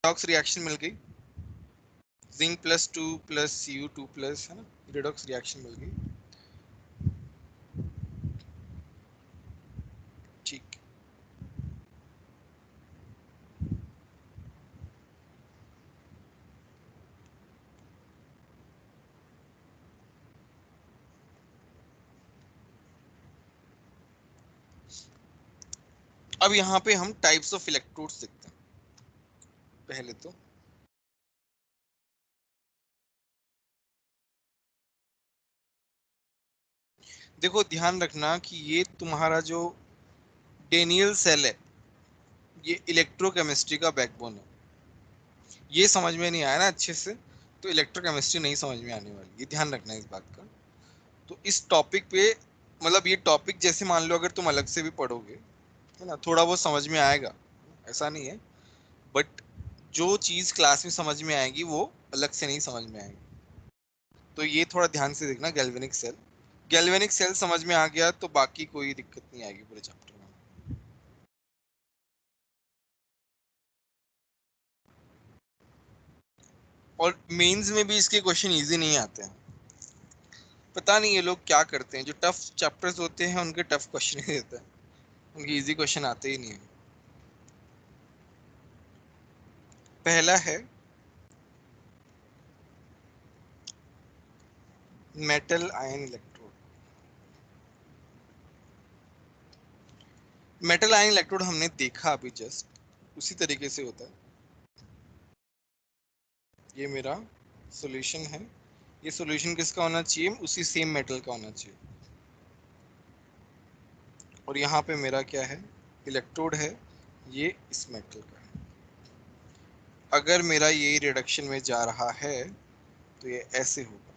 Redox reaction मिल गई, zinc plus 2 plus Cu2 plus, है ना, रेडॉक्स रिएक्शन मिल गई। ठीक, अब यहाँ पे हम टाइप्स ऑफ इलेक्ट्रोड्स देखते हैं। पहले तो देखो, ध्यान रखना कि ये तुम्हारा जो डेनियल सेल है, ये इलेक्ट्रोकेमिस्ट्री का बैकबोन है। ये समझ में नहीं आया ना अच्छे से, तो इलेक्ट्रोकेमिस्ट्री नहीं समझ में आने वाली, ये ध्यान रखना इस बात का। तो इस टॉपिक पे, मतलब ये टॉपिक जैसे मान लो अगर तुम अलग से भी पढ़ोगे, है ना, थोड़ा बहुत समझ में आएगा, ऐसा नहीं है, बट जो चीज क्लास में समझ में आएगी वो अलग से नहीं समझ में आएगी। तो ये थोड़ा ध्यान से देखना। गैल्वेनिक सेल, गैल्वेनिक सेल समझ में आ गया तो बाकी कोई दिक्कत नहीं आएगी पूरे चैप्टर में। और मेंस में भी इसके क्वेश्चन इजी नहीं आते हैं। पता नहीं ये लोग क्या करते हैं, जो टफ चैप्टर्स होते हैं उनके टफ क्वेश्चन ही देते हैं, उनके इजी क्वेश्चन आते ही नहीं है। पहला है metal ion electrode. Metal ion electrode हमने देखा अभी जस्ट, उसी तरीके से होता है। ये मेरा सॉल्यूशन है, ये सॉल्यूशन किसका होना चाहिए, उसी सेम मेटल का होना चाहिए। और यहाँ पे मेरा क्या है, इलेक्ट्रोड है, ये इस मेटल का है। अगर मेरा ये रिडक्शन में जा रहा है तो ये ऐसे होगा,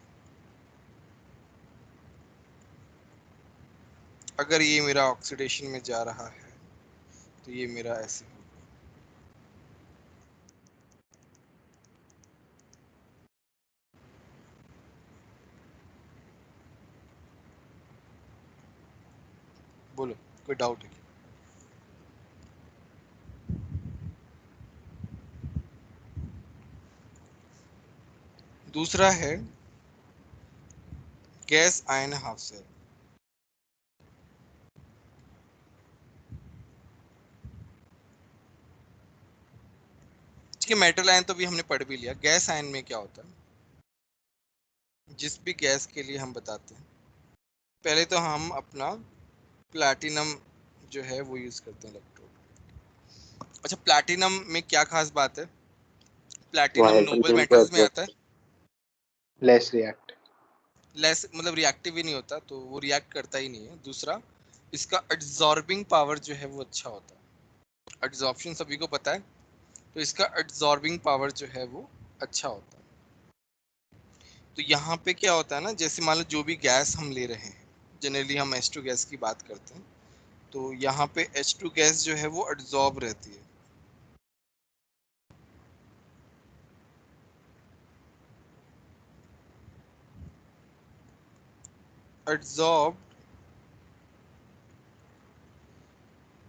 अगर ये मेरा ऑक्सीडेशन में जा रहा है तो ये मेरा ऐसे होगा। बोलो, कोई डाउट है क्या? दूसरा है गैस आयन हाफ सेल। ठीक है, मेटल आयन तो भी हमने पढ़ भी लिया। गैस आयन में क्या होता है, जिस भी गैस के लिए हम बताते हैं, पहले तो हम अपना प्लैटिनम जो है वो यूज करते हैं इलेक्ट्रोड। अच्छा, प्लैटिनम में क्या खास बात है, वो प्लैटिनम नोबल हाइड्रोजन को मेटल्स में आता है, एब्जॉर्ब, लेस रिएक्ट। लेस मतलब रिएक्टिव ही नहीं होता, तो वो रिएक्ट करता ही नहीं है। दूसरा, इसका एड्सॉर्बिंग पावर जो है वो अच्छा होता है। एड्सॉर्प्शन सभी को पता है, तो इसका एड्सॉर्बिंग पावर जो है वो अच्छा होता है। तो यहाँ पे क्या होता है ना, जैसे मान लो जो भी गैस हम ले रहे हैं, जनरली हम H2 गैस की बात करते हैं, तो यहाँ पे H2 गैस जो है वो एड्सॉर्ब रहती है। एड्सॉर्ब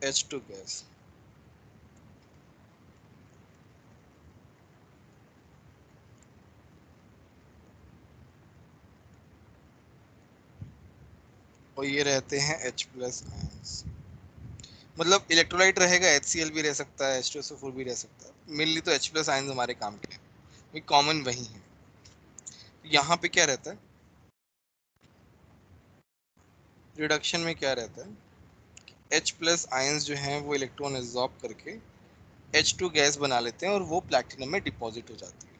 H2 गैस, और ये रहते हैं H प्लस आयंस। मतलब इलेक्ट्रोलाइट रहेगा, HCl भी रह सकता है, H2SO4 भी रह सकता है, मेनली तो H प्लस आयंस हमारे काम के हैं, कॉमन वही है। यहाँ पे क्या रहता है, रिडक्शन में क्या रहता है, H प्लस आयंस जो हैं वो इलेक्ट्रॉन एब्जॉर्ब करके H2 गैस बना लेते हैं और वो प्लैटिनम में डिपॉजिट हो जाती है।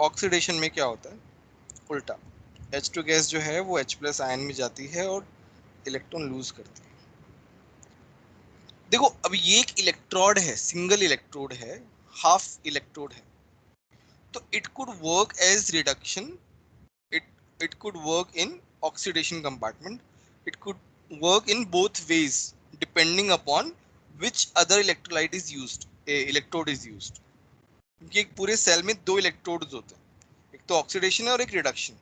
ऑक्सीडेशन में क्या होता है, उल्टा, H2 गैस जो है वो H प्लस आयन में जाती है और इलेक्ट्रॉन लूज करती है। देखो, अब ये एक इलेक्ट्रोड है, सिंगल इलेक्ट्रोड है, हाफ इलेक्ट्रोड है, तो it could work as reduction, it could work in oxidation compartment, it could work in both ways depending upon which other electrolyte is used, electrode is used। क्योंकि एक पूरे cell में दो electrodes होते हैं, एक तो ऑक्सीडेशन है और एक रिडक्शन।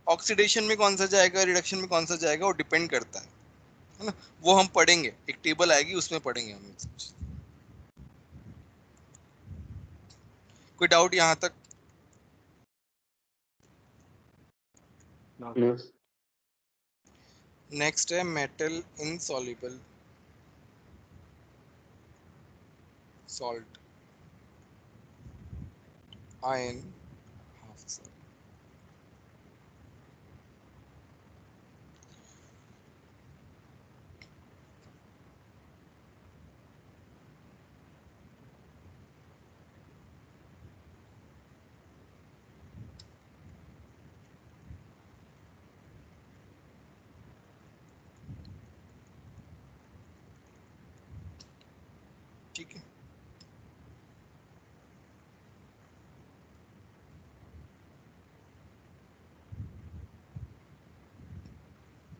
ऑक्सीडेशन में कौन सा जाएगा, रिडक्शन में कौन सा जाएगा, वो डिपेंड करता है ना, वो हम पढ़ेंगे, एक टेबल आएगी उसमें पढ़ेंगे हम ये सब चीज़। कोई डाउट यहाँ तक? No. नेक्स्ट है metal insoluble salt ion half salt. ठीक है,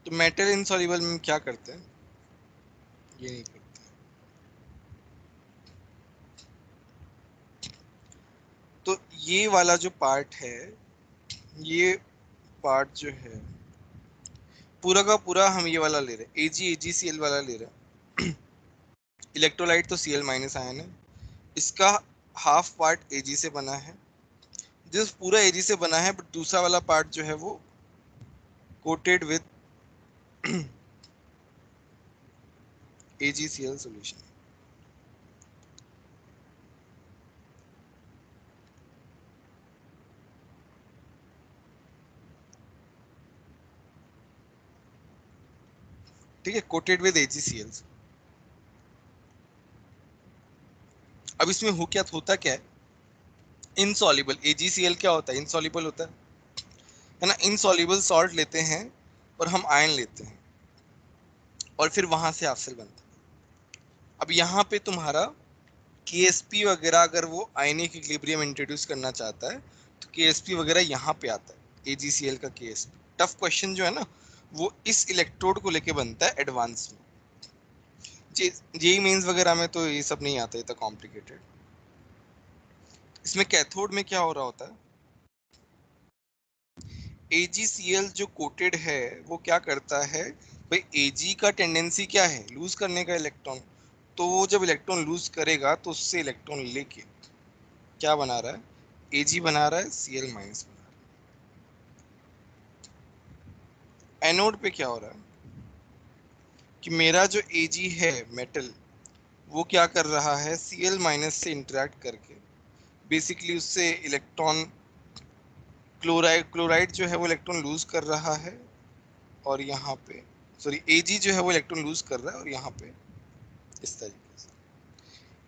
तो मेटल इनसॉल्युबल में क्या करते हैं? ये नहीं करते। तो ये वाला जो पार्ट है, ये पार्ट जो है पूरा का पूरा हम ये वाला ले रहे हैं, AgAgCl वाला ले रहे हैं। इलेक्ट्रोलाइट तो Cl माइनस आयन है, इसका हाफ पार्ट Ag से बना है, जिस पूरा Ag से बना है, बट दूसरा वाला पार्ट जो है वो कोटेड विद AgCl सॉल्यूशन। ठीक है, कोटेड विद AgCl। अब इसमें हो क्या होता क्या है, इनसॉल्युबल AgCl क्या होता है, इनसॉल्युबल होता है ना। इनसॉल्युबल सॉल्ट लेते हैं और हम आयन लेते हैं और फिर वहां से हाफ सेल बनता है। अब यहाँ पे तुम्हारा KSP वगैरह अगर वो आयनिक इक्विलिब्रियम इंट्रोड्यूस करना चाहता है तो KSP वगैरह यहाँ पे आता है, AgCl का KSP। टफ क्वेश्चन जो है ना वो इस इलेक्ट्रोड को लेके बनता है एडवांस में। जेई मेंस वगैरह में तो ये सब नहीं आता, इतना कॉम्प्लिकेटेड। इसमें कैथोड में क्या हो रहा होता है, AgCl जो कोटेड है वो क्या करता है भाई, Ag का टेंडेंसी क्या है, लूज करने का इलेक्ट्रॉन। तो वो जब इलेक्ट्रॉन लूज करेगा तो उससे इलेक्ट्रॉन लेके क्या बना रहा है, Ag बना रहा है, Cl माइनस बना रहा है। एनोड पे क्या हो रहा है कि मेरा जो Ag है मेटल, वो क्या कर रहा है, Cl माइनस से इंटरेक्ट करके बेसिकली उससे इलेक्ट्रॉन, क्लोराइड जो है वो इलेक्ट्रॉन लूज कर रहा है, और यहाँ पे सॉरी Ag जो है वो इलेक्ट्रॉन लूज कर रहा है, और यहाँ पे इस तरीके से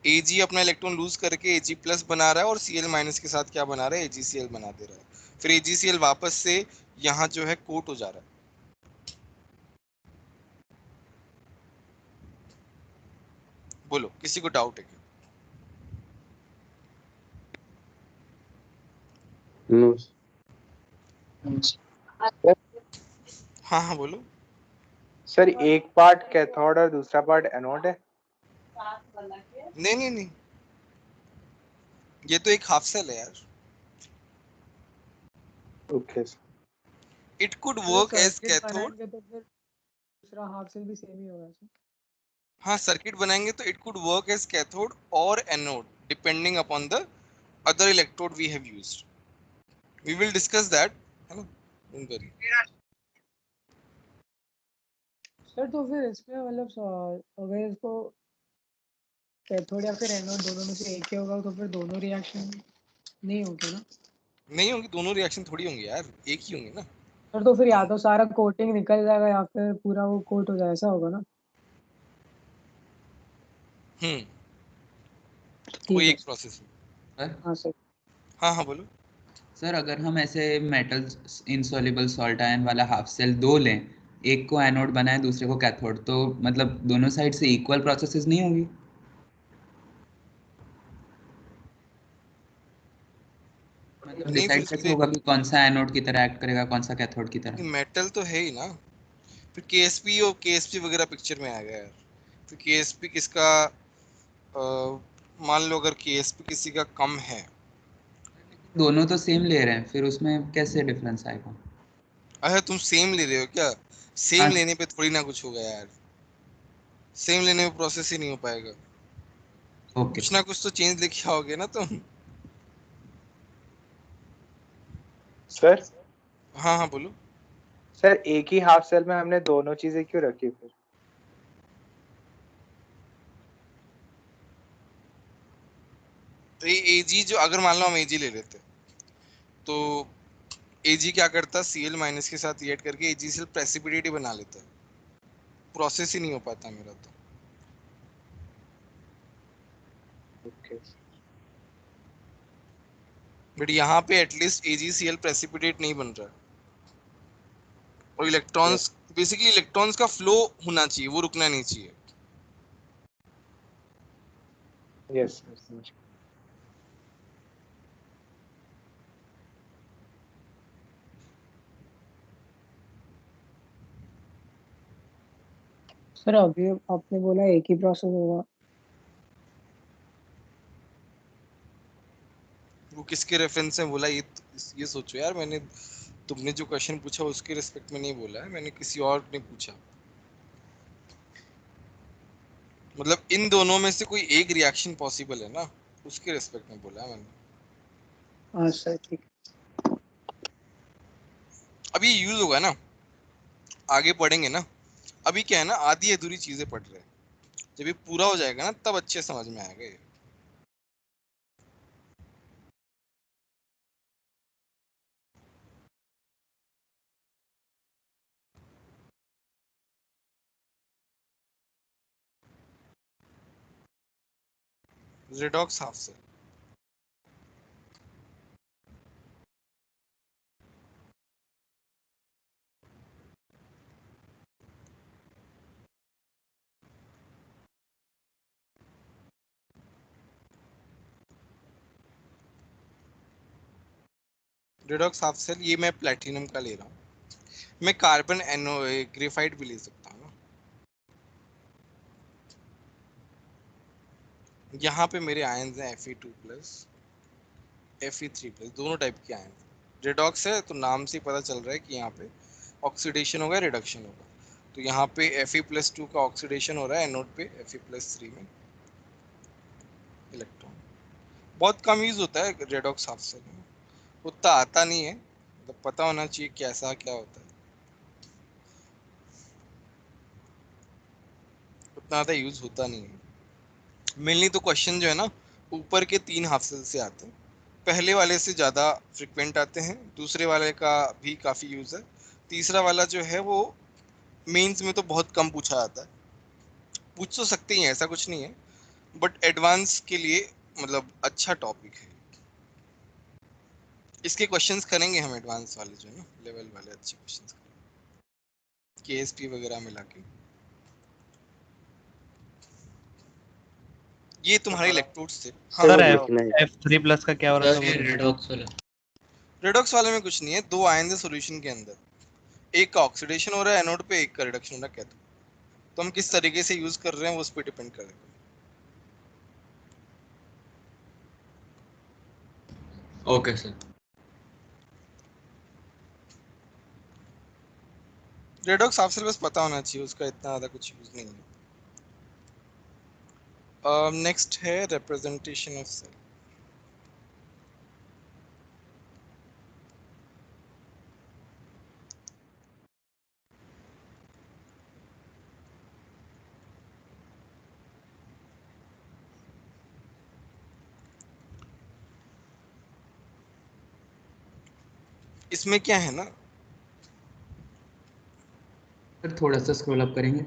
Ag अपना इलेक्ट्रॉन लूज करके Ag प्लस बना रहा है, और Cl माइनस के साथ क्या बना रहा है, AgCl बना दे रहा है। फिर AgCl वापस से यहाँ जो है कोट हो जा रहा है। बोलो किसी को डाउट है क्या? No. हाँ हाँ बोलो। सर एक पार्ट कैथोड और दूसरा पार्ट एनोड है। नहीं नहीं नहीं, ये तो एक हाफ सेल है यार। ओके इट कुड अगर वर्क एज सर्किट कैथोड। बनाएंगे तो फिर दूसरा हाफ सेल भी सेम ही होगा सर। हाँ, सर्किट बनाएंगे तो it could work as cathode और anode depending upon the other electrode we have used. We will discuss that, है ना, डोंट वरी। सर तो फिर इसमें मतलब अगर इसको कैथोड या फिर एनोड दोनों में से एक ही होगा तो फिर दोनों रिएक्शन नहीं होंगे ना नहीं होंगी, दोनों रिएक्शन थोड़ी होंगे यार, एक ही होंगे ना। सर। तो फिर या हम तो सारा कोटिंग निकल जाएगा या फिर पूरा वो कोट हो जाए, ऐसा होगा ना। कोई ठीक है एक प्रोसेस में। सर हाँ सर। हाँ हाँ बोलो। सर अगर हम ऐसे मेटल इनसॉल्युबल सॉल्ट आयन वाला हाफ सेल दो लें, एक को एनोड बनाए दूसरे को कैथोड, तो मतलब दोनों साइड से इक्वल प्रोसेसेस नहीं होगी? मतलब नहीं, फिर डिसाइड कैसे उसके होगा कि कौन सा एनोड की तरह एक्ट करेगा, कौन सा कैथोड की तरह? मेटल तो है ही ना, फिर KSP और KSP वगैरह पिक्चर में आ गया यार। फिर KSP किसका, मान लो अगर KSP किसी का कम है। दोनों तो सेम ले रहे हैं, फिर उसमें कैसे डिफरेंस आएगा? अच्छा तुम सेम ले रहे हो क्या? सेम हाँ लेने पे थोड़ी ना कुछ होगा यार, सेम लेने में प्रोसेस ही नहीं हो पाएगा। ओके कुछ ना कुछ तो चेंज लेके आओगे ना तुम। सर हाँ हाँ बोलो। सर एक ही हाफ सेल में हमने दोनों चीजें क्यों रखी फिर? तो ये एजी जो, अगर मान लो हम एजी ले लेते तो एजी क्या करता, सीएल माइनस के साथ रिएक्ट करके एजी सेल प्रेसिपिटेट ही बना लेता, प्रोसेस ही नहीं हो पाता मेरा तो। ओके बट यहाँ पे एटलीस्ट एजीसीएल प्रेसिपिटेट नहीं बन रहा है, और इलेक्ट्रॉन्स, बेसिकली इलेक्ट्रॉन्स का फ्लो होना चाहिए, वो रुकना नहीं चाहिए। यस सर समझ गया। सर अभी आपने बोला एक ही प्रोसेस होगा, वो किसके रेफरेंस में बोला, ये सोचो यार, मैंने, तुमने जो क्वेश्चन पूछा उसके रिस्पेक्ट में नहीं बोला है, मैंने किसी और ने पूछा। मतलब इन दोनों में से कोई एक रिएक्शन पॉसिबल है ना, उसके रिस्पेक्ट में बोला है मैंने। हाँ सर ठीक। अभी यूज होगा ना, आगे पढ़ेंगे ना। अभी क्या है ना, आधी अधूरी चीजें पढ़ रहे हैं, जब ये पूरा हो जाएगा ना तब अच्छे समझ में आएगा ये। Redox half cell, redox half cell, ये मैं प्लेटिनम का ले रहा हूँ। मैं कार्बन एनो ग्रेफाइट भी ले सकता हूँ ना। यहाँ पे मेरे आयंस हैं Fe2+, Fe3+, दोनों टाइप के आयन। रेडॉक्स है तो नाम से ही पता चल रहा है कि यहाँ पे ऑक्सीडेशन होगा, रिडक्शन होगा। तो यहाँ पे Fe+2 का ऑक्सीडेशन हो रहा है, एनोड पे Fe+3 में इलेक्ट्रॉन। बहुत कम यूज होता है रेडॉक्स हाफ सेल में, उतना आता नहीं है, मतलब पता होना चाहिए कैसा क्या होता है, उतना ज़्यादा यूज होता नहीं है। मेनली तो क्वेश्चन जो है ना, ऊपर के 3 हाफ सेल से आते हैं, पहले वाले से ज़्यादा फ्रिक्वेंट आते हैं, दूसरे वाले का भी काफ़ी यूज़ है, तीसरा वाला जो है वो मेंस में तो बहुत कम पूछा जाता है। पूछ तो सकते ही हैं, ऐसा कुछ नहीं है, बट एडवांस के लिए मतलब अच्छा टॉपिक है। इसके क्वेश्चंस करेंगे हम, एडवांस वाले जो है ना, लेवल वाले अच्छे क्वेश्चंस करेंगे, केएसपी वगैरह मिला के। ये तुम्हारे इलेक्ट्रोड्स थे। हाँ सर हाँ सर बोलो। F3+ का क्या हो रहा था वो? रेडॉक्स वाला। रेडॉक्स वाले में कुछ नहीं है, दो आयन है सॉल्यूशन के अंदर, एक का ऑक्सीडेशन हो रहा है एनोड पे, एक का रिडक्शन हो रहा है कैथोड। तो हम किस तरीके से यूज कर रहे हैं वो उस पर डिपेंड करेगा। Okay sir. रेडॉक्स आपसे बस पता होना चाहिए, उसका इतना ज़्यादा कुछ यूज नहीं है। नेक्स्ट है रिप्रेजेंटेशन ऑफ सेल। इसमें क्या है ना, सर थोड़ा सा स्क्रॉल अप करेंगे।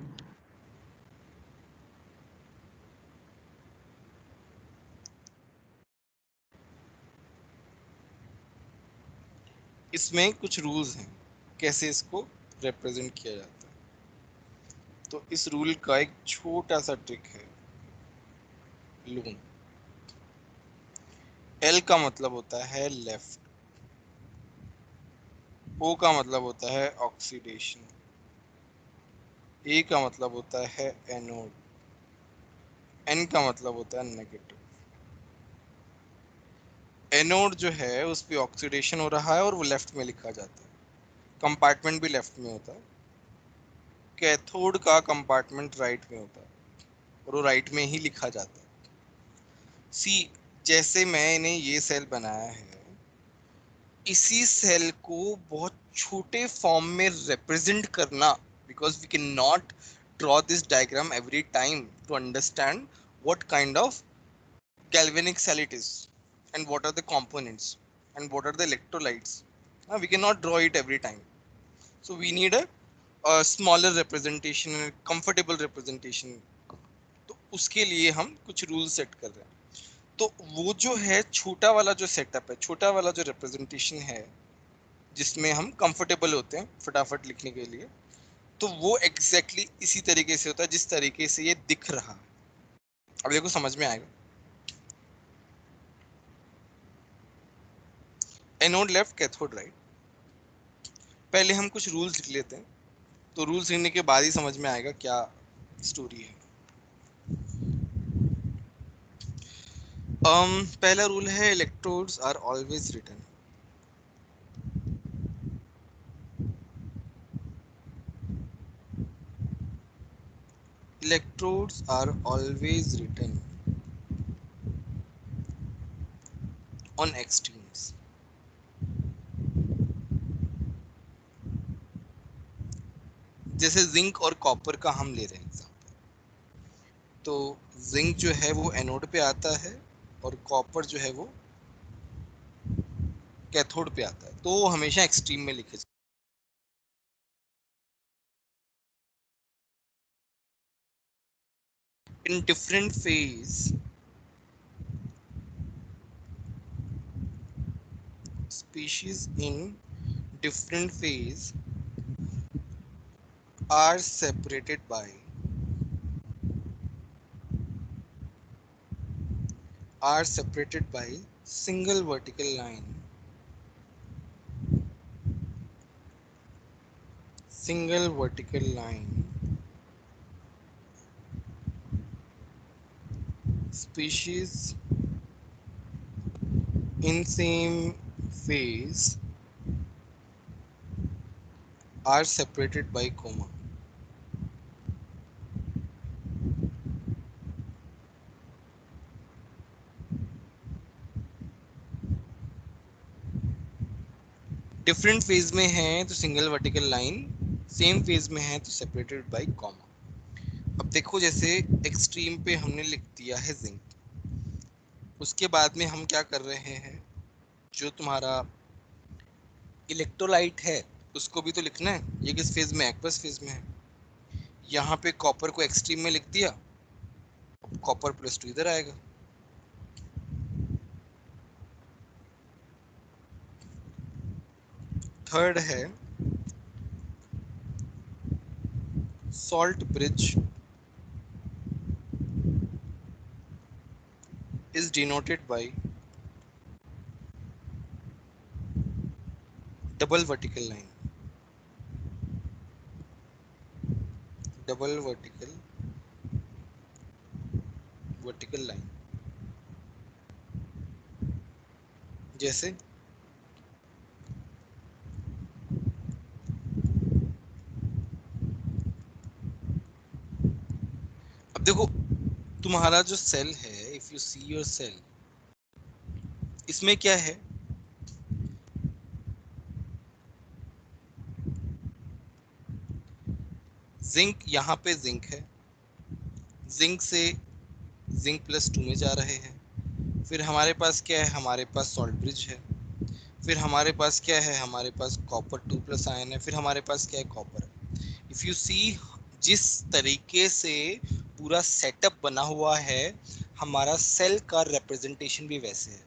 इसमें कुछ रूल्स हैं कैसे इसको रिप्रेजेंट किया जाता है। तो इस रूल का एक छोटा सा ट्रिक है, लूम। एल का मतलब होता है लेफ्ट, ओ का मतलब होता है ऑक्सीडेशन, ए का मतलब होता है एनोड, एन का मतलब होता है नेगेटिव। एनोड जो है उस पे ऑक्सीडेशन हो रहा है और वो लेफ्ट में लिखा जाता है, कंपार्टमेंट भी लेफ्ट में होता है। कैथोड का कंपार्टमेंट राइट में होता है और वो राइट में ही लिखा जाता है। सी, जैसे मैंने ये सेल बनाया है, इसी सेल को बहुत छोटे फॉर्म में रिप्रेजेंट करना, because we can not draw this diagram every time to understand what kind of galvanic cell it is and what are the components and what are the electrolytes. We cannot draw it every time, so we need a smaller representation, a comfortable representation. तो उसके लिए हम कुछ rule set कर रहे हैं. तो वो जो है छोटा वाला जो सेटअप है, छोटा वाला जो रिप्रेजेंटेशन है जिसमें हम कंफर्टेबल होते हैं फटाफट लिखने के लिए, तो वो एग्जैक्टली इसी तरीके से होता है जिस तरीके से ये दिख रहा है. अब देखो समझ में आएगा. Anode left, cathode right. पहले हम कुछ रूल्स लिख लेते हैं, तो रूल्स लिखने के बाद ही समझ में आएगा क्या स्टोरी है. पहला रूल है electrodes are always written. Electrodes are always written on extremes. जैसे जिंक और कॉपर का हम ले रहे हैं एग्जांपल, तो जिंक जो है वो एनोड पे आता है और कॉपर जो है वो कैथोड पे आता है, तो वो हमेशा एक्सट्रीम में लिखे जाते हैं. In different phase species in different phase are separated by single vertical line. Single vertical line. Species in same phase are separated by comma. Different phase में है तो single vertical line, same phase में है तो separated by comma. अब देखो जैसे extreme पे हमने लिख दिया है जिंक, उसके बाद में हम क्या कर रहे हैं, जो तुम्हारा इलेक्ट्रोलाइट है उसको भी तो लिखना है. ये किस फेज में है, एक्वस फेज में है. यहाँ पे कॉपर को एक्सट्रीम में लिख दिया, कॉपर +2 इधर आएगा. थर्ड है salt bridge is denoted by double vertical line. Double vertical line. जैसे अब देखो तुम्हारा जो सेल है, if you see your cell, इसमें क्या है, जिंक, यहाँ पे जिंक है, जिंक से जिंक +2 में जा रहे हैं. फिर हमारे पास क्या है, हमारे पास सॉल्ट ब्रिज है. फिर हमारे पास क्या है, हमारे पास कॉपर 2+ आयन है. फिर हमारे पास क्या है, कॉपर है. इफ यू सी जिस तरीके से पूरा सेटअप बना हुआ है, हमारा सेल का रिप्रेजेंटेशन भी वैसे है.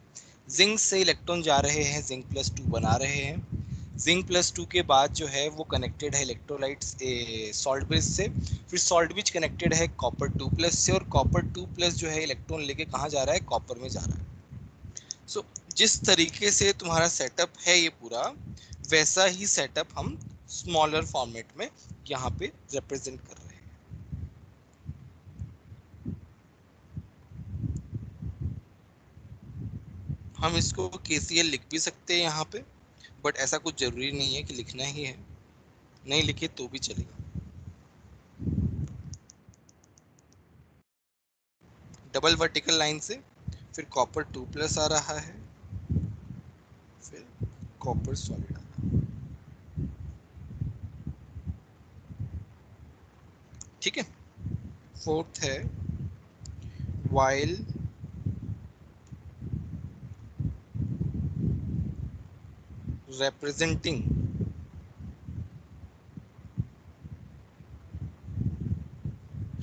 जिंक से इलेक्ट्रॉन जा रहे हैं, जिंक +2 बना रहे हैं. जिंक +2 के बाद जो है वो कनेक्टेड है इलेक्ट्रोलाइट्स सॉल्ट ब्रिज से. फिर सॉल्ट ब्रिज कनेक्टेड है कॉपर 2+ से, और कॉपर 2+ जो है इलेक्ट्रॉन लेके कहाँ जा रहा है, कॉपर में जा रहा है. सो जिस तरीके से तुम्हारा सेटअप है ये पूरा, वैसा ही सेटअप हम स्मॉलर फॉर्मेट में यहाँ पे रिप्रेजेंट कर रहे हैं. हम इसको KCl लिख भी सकते हैं यहाँ पे, बट ऐसा कुछ जरूरी नहीं है कि लिखना ही है, नहीं लिखे तो भी चलेगा. डबल वर्टिकल लाइन से फिर कॉपर 2+ आ रहा है, फिर कॉपर सॉलिड आ रहा है। ठीक है। फोर्थ है while representing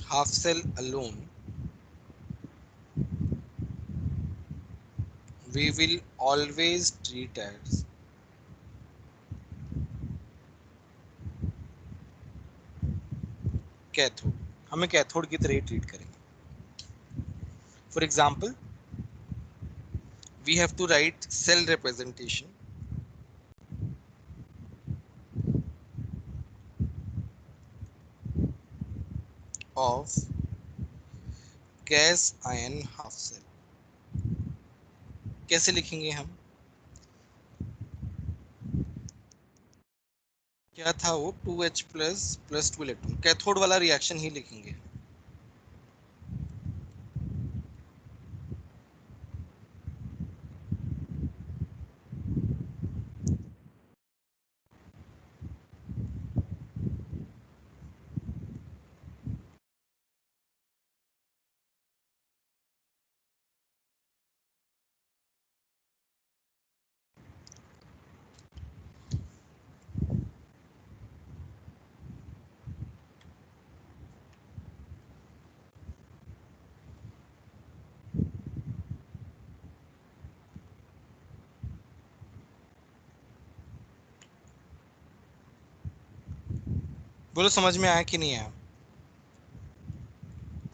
half cell alone, we will always treat as cathode. हमें कैथोड की तरह ही ट्रीट करेंगे। For example, we have to write cell representation of gas ion half cell। कैसे लिखेंगे हम? क्या था वो? 2H प्लस 2 इलेक्ट्रॉन, कैथोड वाला रिएक्शन ही लिखेंगे। बोलो समझ में आया कि नहीं आया?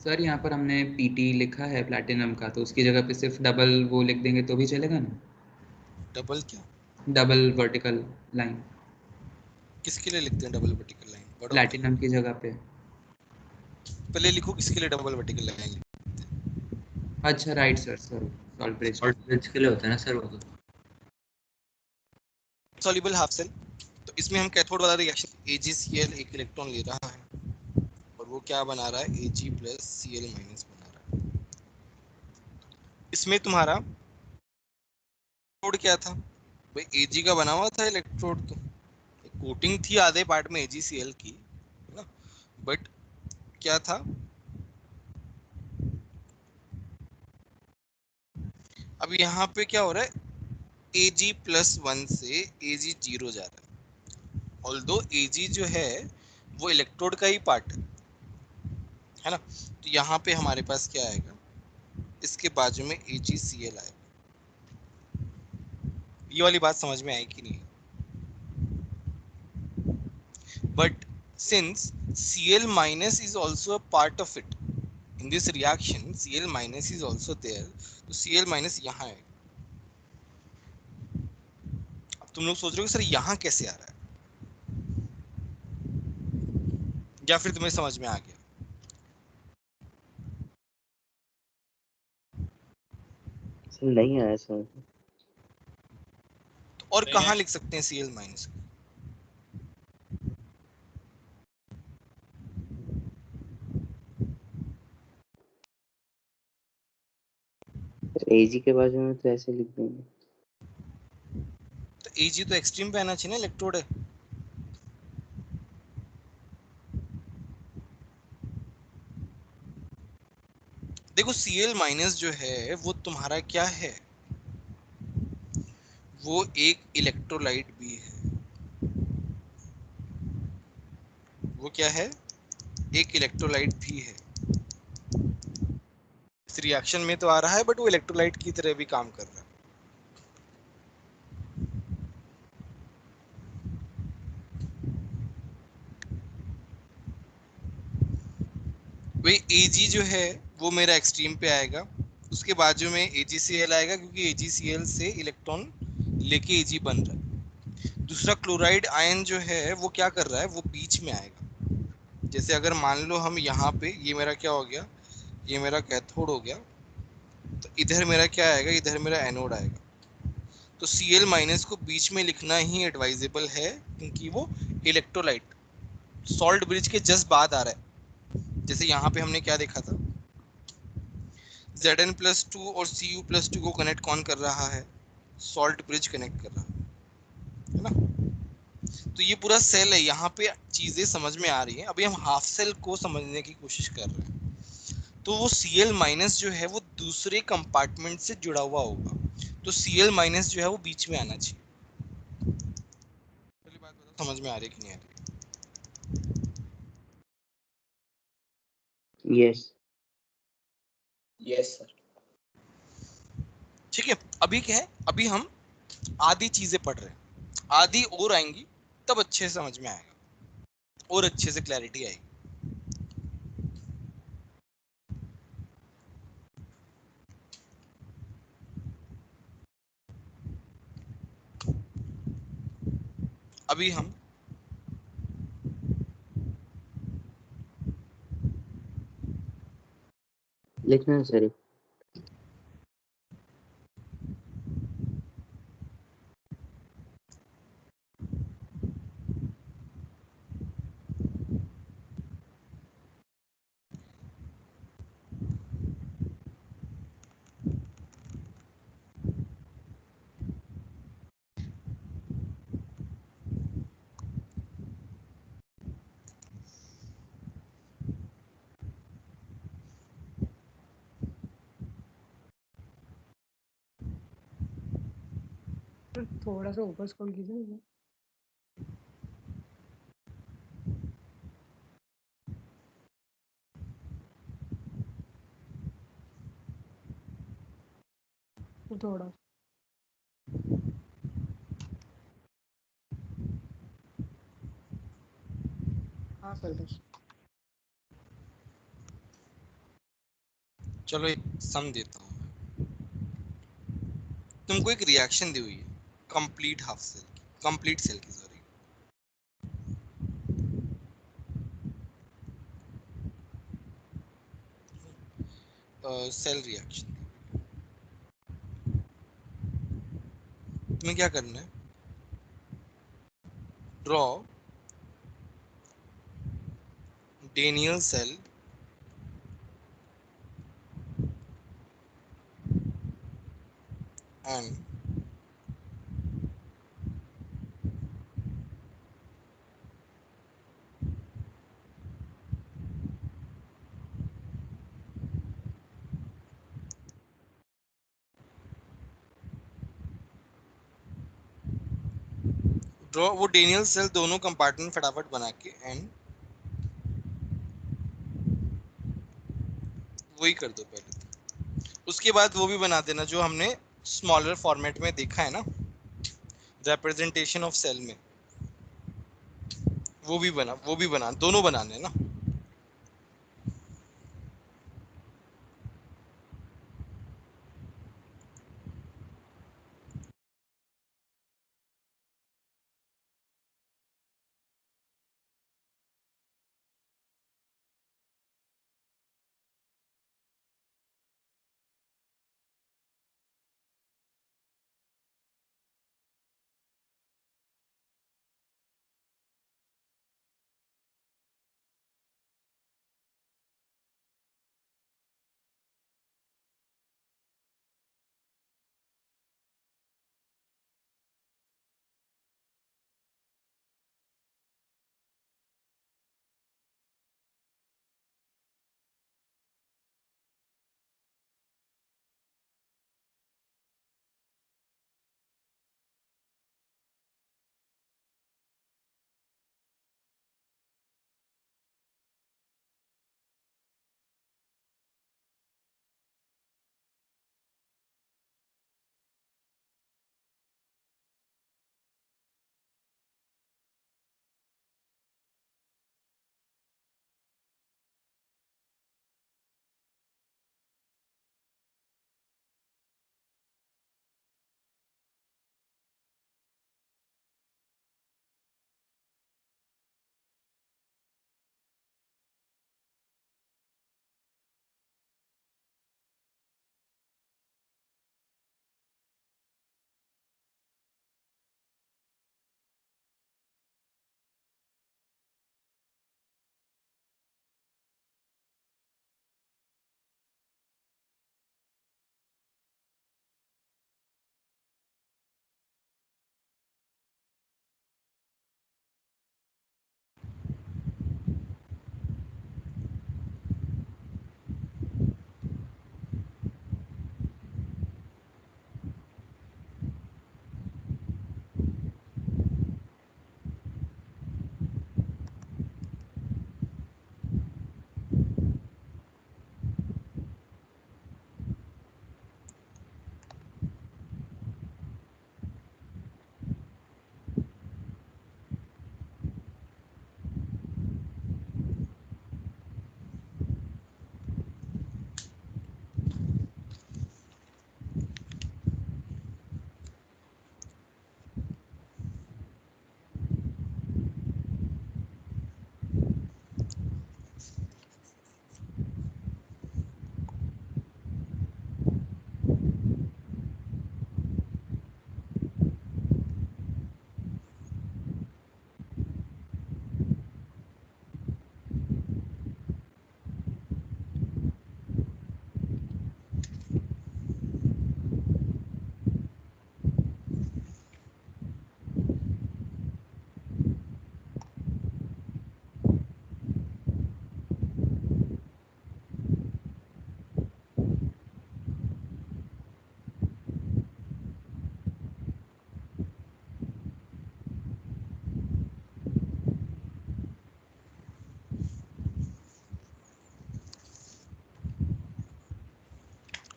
सर यहाँ पर हमने पीटी लिखा है प्लैटिनम का, तो उसकी जगह पे सिर्फ डबल वो लिख देंगे तो भी चलेगा ना? डबल क्या? डबल वर्टिकल लाइन किसके लिए लिखते हैं डबल वर्टिकल लाइन? बड़ों के? प्लैटिनम की जगह पे। पहले लिखो किसके लिए डबल वर्टिकल लाइन। अच्छा right sir, sorry, salt bridge. Salt bridge के लिए होता है ना सर वो तो। सॉल्युबल हाफ सेल, तो इसमें हम कैथोड वाला रिएक्शन AgCl एक इलेक्ट्रॉन ले रहा है और वो क्या बना रहा है? Ag प्लस Cl माइनस बना रहा है। इसमें तुम्हारा इलेक्ट्रोड क्या था भाई? Ag का बना हुआ था इलेक्ट्रोड, तो कोटिंग थी आधे पार्ट में AgCl की, है ना? बट क्या था? अब यहाँ पे क्या हो रहा है? Ag+1 से Ag0 जा रहा है। ऑल्दो Ag जो है वो इलेक्ट्रोड का ही पार्ट है ना? तो यहाँ पे हमारे पास क्या आएगा? इसके बाजू में AgCl आएगा। ये वाली बात समझ में आई कि नहीं? But since Cl minus is also a part of it in this reaction, Cl minus is also there, तो Cl minus यहाँ है। अब तुम लोग सोच रहे हो सर यहाँ कैसे आ रहा है, या फिर तुम्हें समझ में आ गया? नहीं आया सर। तो और कहाँ लिख सकते हैं Cl माइनस? एजी के बाजू में तो ऐसे लिख देंगे। तो Ag तो एक्सट्रीम पे आना चाहिए ना, इलेक्ट्रोड है। देखो Cl माइनस जो है वो तुम्हारा क्या है? वो एक इलेक्ट्रोलाइट भी है। वो क्या है? एक इलेक्ट्रोलाइट भी है। इस रिएक्शन में तो आ रहा है बट वो इलेक्ट्रोलाइट की तरह भी काम कर रहा है। वही Ag जो है वो मेरा एक्सट्रीम पे आएगा, उसके बाजू में AgCl आएगा क्योंकि AgCl से इलेक्ट्रॉन लेके Ag बन रहा है। दूसरा क्लोराइड आयन जो है वो क्या कर रहा है? वो बीच में आएगा। जैसे अगर मान लो हम यहाँ पे, ये मेरा क्या हो गया? ये मेरा कैथोड हो गया, तो इधर मेरा क्या आएगा? इधर मेरा एनोड आएगा। तो Cl माइनस को बीच में लिखना ही एडवाइजेबल है क्योंकि वो इलेक्ट्रोलाइट सॉल्ट ब्रिज के जस्ट बाद आ रहा है। जैसे यहाँ पे हमने क्या देखा था? Zn+2 और Cu+2 को कनेक्ट कौन कर रहा है? सॉल्ट ब्रिज कनेक्ट कर रहा है। तो ये पूरा सेल है, यहाँ पे चीजें समझ में आ रही हैं। अभी हम हाफ सेल को समझने की कोशिश कर रहे हैं। तो वो Cl माइनस जो है वो दूसरे कंपार्टमेंट से जुड़ा हुआ होगा, तो Cl माइनस जो है वो बीच में आना चाहिए। पहली बात बताओ, समझ में आ रही है कि नहीं आ रही? Yes yes sir. ठीक है, अभी क्या है, अभी हम आधी चीजें पढ़ रहे हैं, आधी और आएंगी तब अच्छे से समझ में आएगा और अच्छे से क्लैरिटी आएगी। अभी हम लिखना है सर। थोड़ा सा ऊपर स्क्रॉल कीजिए। थोड़ा हाँ सर बस। चलो एक सम देता हूँ। तुमको एक रिएक्शन दी हुई है कंप्लीट हाफ सेल की, कंप्लीट सेल की, सॉरी। सेल रिएक्शन, तुम्हें क्या करना है, draw Daniell cell and draw वो डेनियल सेल दोनों कंपार्टमेंट फटाफट बना के एंड वही कर दो पहले तो। उसके बाद वो भी बना देना जो हमने स्मॉलर फॉर्मेट में देखा है ना, रिप्रेजेंटेशन ऑफ सेल में, वो भी बना, दोनों बनाने हैं ना।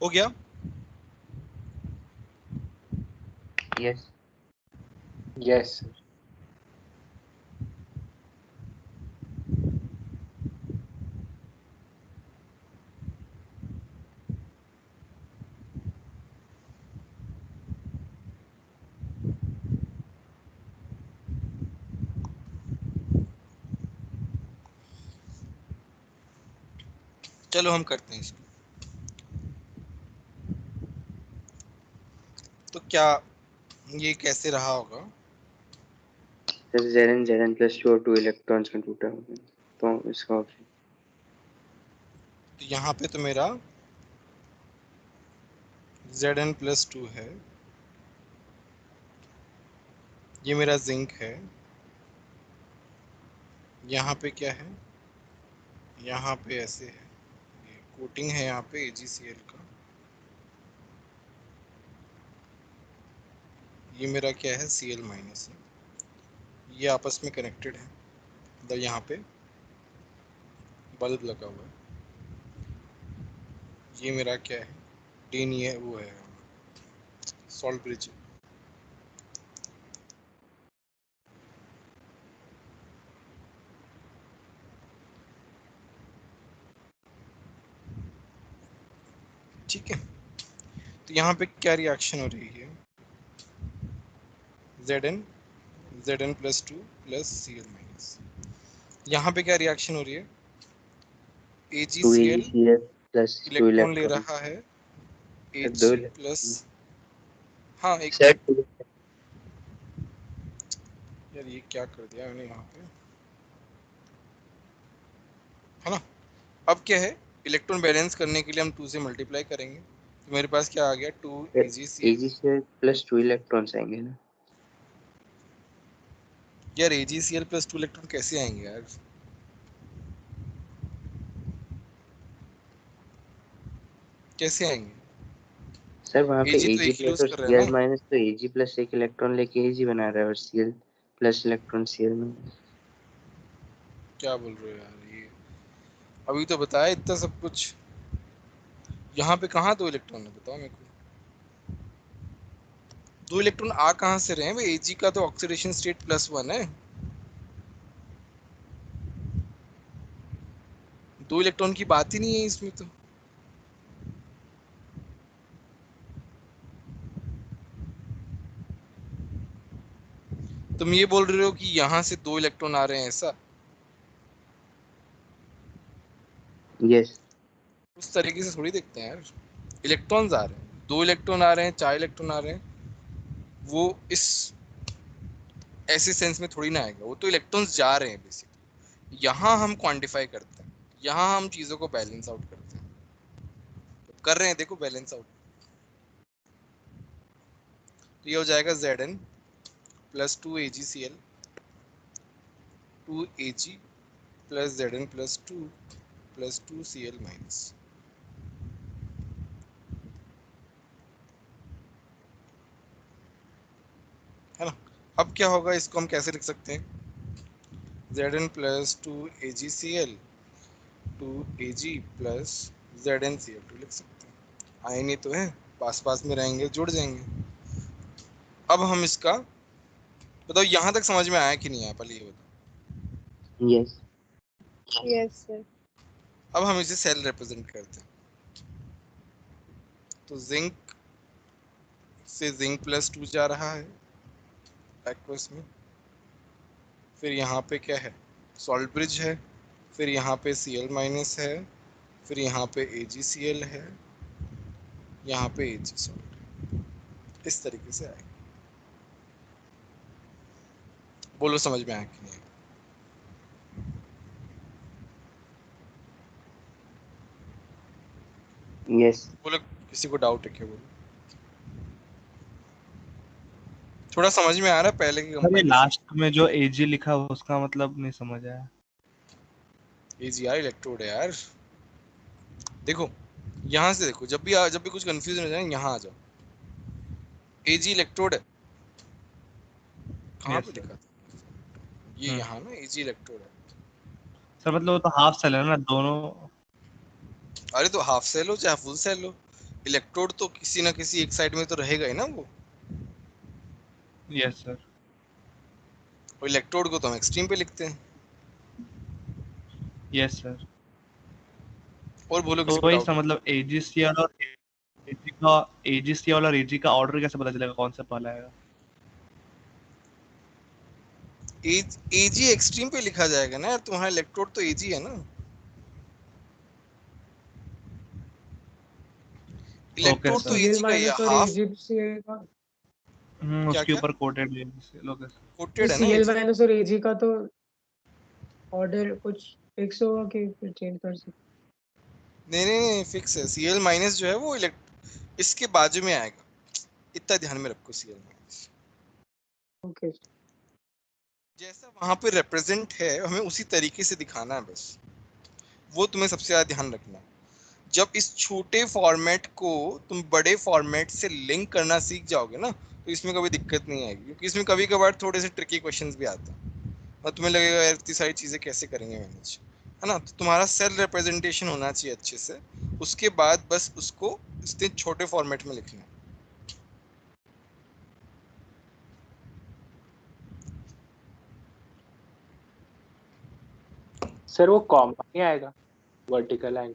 हो गया? Yes yes sir. चलो हम करते हैं इसको। तो क्या ये कैसे रहा होगा? सर Zn प्लस 2 और 2 इलेक्ट्रॉन्स में टूटा होगा, तो इसका ऑप्शन तो यहाँ पे तो मेरा Zn+2 है, ये मेरा जिंक है। यहाँ पे क्या है? यहाँ पे ऐसे है, ये कोटिंग है यहाँ पे AgCl का। ये मेरा क्या है? Cl- है। ये आपस में कनेक्टेड है, मतलब यहाँ पे बल्ब लगा हुआ है। ये मेरा क्या है? डीन, ये वो है सॉल्ट ब्रिज। ठीक है, तो यहाँ पे क्या रिएक्शन हो रही है? Zn+2 plus Cl-। यहाँ पे क्या रिएक्शन हो रही है? 2 AgCl AgCl प्लस 2 इलेक्ट्रॉन ले इलेक्ट्रॉन। रहा है सर 2 Ag प्लस, इलेक्ट्रॉन हाँ एक सर मिनट यार, ये क्या कर दिया मैंने यहाँ पे, है ना? अब क्या है? इलेक्ट्रॉन बैलेंस करने के लिए हम 2 से मल्टीप्लाई करेंगे, तो मेरे पास क्या आ गया? 2 AgCl। AgCl प्लस 2 इलेक्ट्रॉन्स आएंगे ना। यार AgCl प्लस 2 इलेक्ट्रॉन कैसे आएंगे यार? कैसे आएंगे? सर वहाँ पे Ag तो Ag एक ही प्लस लूज और कर रहा है Cl ना। माइनस, तो Ag प्लस एक इलेक्ट्रॉन लेके Ag बना रहा है, और Cl plus electron Cl minus. क्या बोल रहे हो यार? ये अभी तो बताया इतना सब कुछ, यहाँ पे कहाँ 2 इलेक्ट्रॉन है बताओ मेरे को? 2 इलेक्ट्रॉन आ कहाँ से रहे हैं भाई? Ag का तो ऑक्सीडेशन स्टेट +1 है, 2 इलेक्ट्रॉन की बात ही नहीं है इसमें तो। तुम ये बोल रहे हो कि यहाँ से 2 इलेक्ट्रॉन आ रहे हैं ऐसा? यस उस तरीके से थोड़ी देखते हैं यार। इलेक्ट्रॉन्स आ रहे हैं, 2 इलेक्ट्रॉन आ रहे हैं, 4 इलेक्ट्रॉन आ रहे हैं, वो इस ऐसे सेंस में थोड़ी ना आएगा, वो तो इलेक्ट्रॉन्स जा रहे हैं बेसिकली। यहाँ हम क्वांटिफाई करते हैं, यहाँ हम चीज़ों को बैलेंस आउट करते हैं, तो कर रहे हैं देखो बैलेंस आउट। तो ये हो जाएगा Zn+2 AgCl 2 Ag plus Zn+2 plus 2 Cl-, है ना? अब क्या होगा? इसको हम कैसे लिख सकते हैं? Zn+2 AgCl 2 Ag plus ZnCl2 लिख सकते हैं। आए नहीं तो है, पास पास में रहेंगे, जुड़ जाएंगे। अब हम इसका बताओ, यहाँ तक समझ में आया कि नहीं आया? पहले ये बताओ। Yes yes sir. अब हम इसे सेल रिप्रेजेंट करते हैं, तो जिंक से Zn+2 जा रहा है एक्वस में, फिर यहाँ पे क्या है? सॉल्ट ब्रिज है, फिर यहाँ पे Cl- है, फिर यहाँ पे AgCl है, यहाँ पे Ag सॉल्ट। इस तरीके से आएगा। बोलो समझ में आया कि नहीं? यस बोलो, किसी को डाउट है क्या? बोलो, थोड़ा समझ में आ रहा है पहले की सर ये कंपैरिजन? लास्ट में जो एजी लिखा हुआ उसका मतलब नहीं समझ आया। Ag यार इलेक्ट्रोड है यार। देखो यहाँ से देखो, जब भी कुछ कंफ्यूजन हो जाए यहाँ आ जाओ। Ag इलेक्ट्रोड है, कहाँ यस पे सर। लिखा था? ये यहाँ ना Ag इलेक्ट्रोड है। सर मतलब वो तो हाफ सेल है ना दोनों। अरे तो हाफ सेल हो चाहे फुल सेल हो, इलेक्ट्रोड तो किसी ना किसी एक साइड में तो रहेगा ही ना वो, यस सर। और इलेक्ट्रोड को तो हम एक्सट्रीम पे लिखते हैं। Yes sir. और बोलो तो किसी को वही डाउट सा हो? मतलब AgCl और AgCl और Ag का ऑर्डर कैसे पता चलेगा कौन सा पहला आएगा? एजी एक्सट्रीम पे लिखा जाएगा ना यार, तुम्हारा इलेक्ट्रोड तो एजी है ना। ओके इलेक्ट्रोड तो सर। सीएल एजी का ही है, माइनस और हाफ एजी सीएल का, क्या उसके क्या ऊपर coated AgCl। Okay sir. Coated है ना सीएल एजी। माइनस और एजी का तो ऑर्डर कुछ फिक्स होगा कि फिर चेंज कर सकते? नहीं नहीं नहीं, फिक्स है। सीएल माइनस जो है वो इसके बाजू में आएगा, इतना ध्यान में रखो। CL minus okay. जैसा वहां पे रिप्रेजेंट है हमें उसी तरीके से दिखाना है बस, वो तुम्हें सबसे ज्यादा ध्यान रखना है। जब इस छोटे फॉर्मेट को तुम बड़े फॉर्मेट से लिंक करना सीख जाओगे ना, तो इसमें कभी दिक्कत नहीं आएगी, क्योंकि इसमें कभी कभार थोड़े से ट्रिकी क्वेश्चंस भी आते हैं और तुम्हें लगेगा यार इतनी सारी चीजें कैसे करेंगे मैनेज, है ना। तो तुम्हारा सेल रिप्रेजेंटेशन होना चाहिए अच्छे से, उसके बाद बस उसको इतने छोटे फॉर्मेट में लिखना है। सर वो कॉमा नहीं आएगा वर्टिकल लाइन?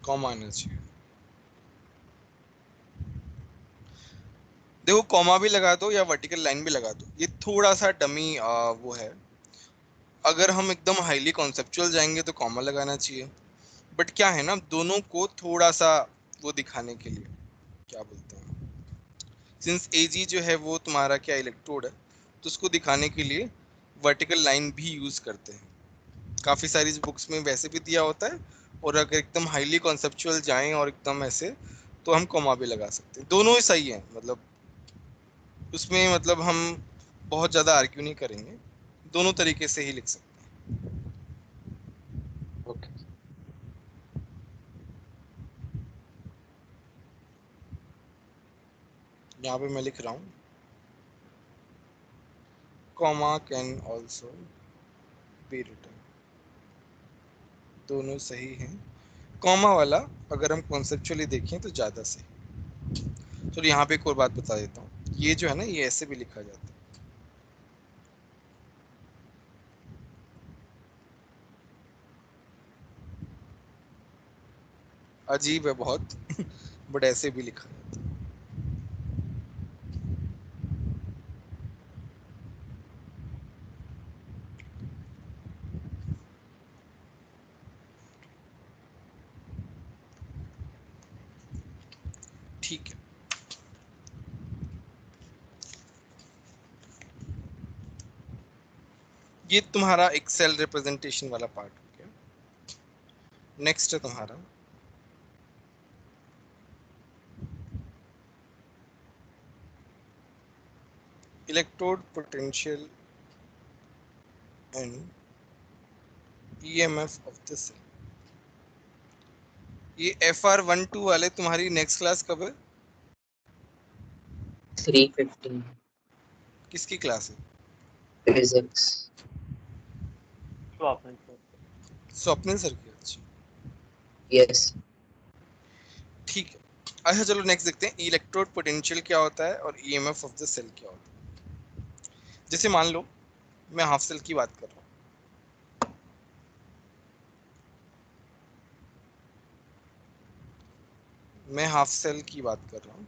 कॉमा आना चाहिए। देखो कॉमा भी लगा दो या वर्टिकल लाइन भी लगा दो, ये थोड़ा सा डमी वो है। अगर हम एकदम हाईली कॉन्सेप्चुअल जाएंगे तो कॉमा लगाना चाहिए, बट क्या है ना, दोनों को थोड़ा सा वो दिखाने के लिए क्या बोलते हैं, सिंस एजी जो है वो तुम्हारा क्या इलेक्ट्रोड है, तो उसको दिखाने के लिए वर्टिकल लाइन भी यूज करते हैं। काफी सारी बुक्स में वैसे भी दिया होता है, और अगर एकदम हाईली कॉन्सेप्चुअल जाएं और एकदम ऐसे, तो हम कॉमा भी लगा सकते हैं। दोनों ही सही है, मतलब उसमें मतलब हम बहुत ज़्यादा आर्ग्यू नहीं करेंगे, दोनों तरीके से ही लिख सकते हैं। ओके। यहाँ पे मैं लिख रहा हूँ comma can also be written, दोनों सही हैं। कॉमा वाला अगर हम कॉन्सेप्चुअली देखें तो ज़्यादा सही। तो यहाँ पे एक और बात बता देता हूँ, ये जो है ना ये ऐसे भी लिखा जाता है। अजीब है बहुत बट ऐसे भी लिखा जाता है। ठीक है, ये तुम्हारा एक सेल रिप्रेजेंटेशन वाला पार्ट हो गया। नेक्स्ट है तुम्हारा electrode potential and EMF of the cell. ये FR12 वाले तुम्हारी नेक्स्ट क्लास कब है? 315 किसकी क्लास है? फिजिक्स। स्वप्निल सर की। अच्छा यस। ठीक है। अच्छा चलो नेक्स्ट देखते हैं इलेक्ट्रोड पोटेंशियल क्या होता है और ईएमएफ ऑफ द सेल क्या होता है। जैसे मान लो मैं हाफ सेल की बात कर रहा हूँ, मैं हाफ सेल की बात कर रहा हूँ,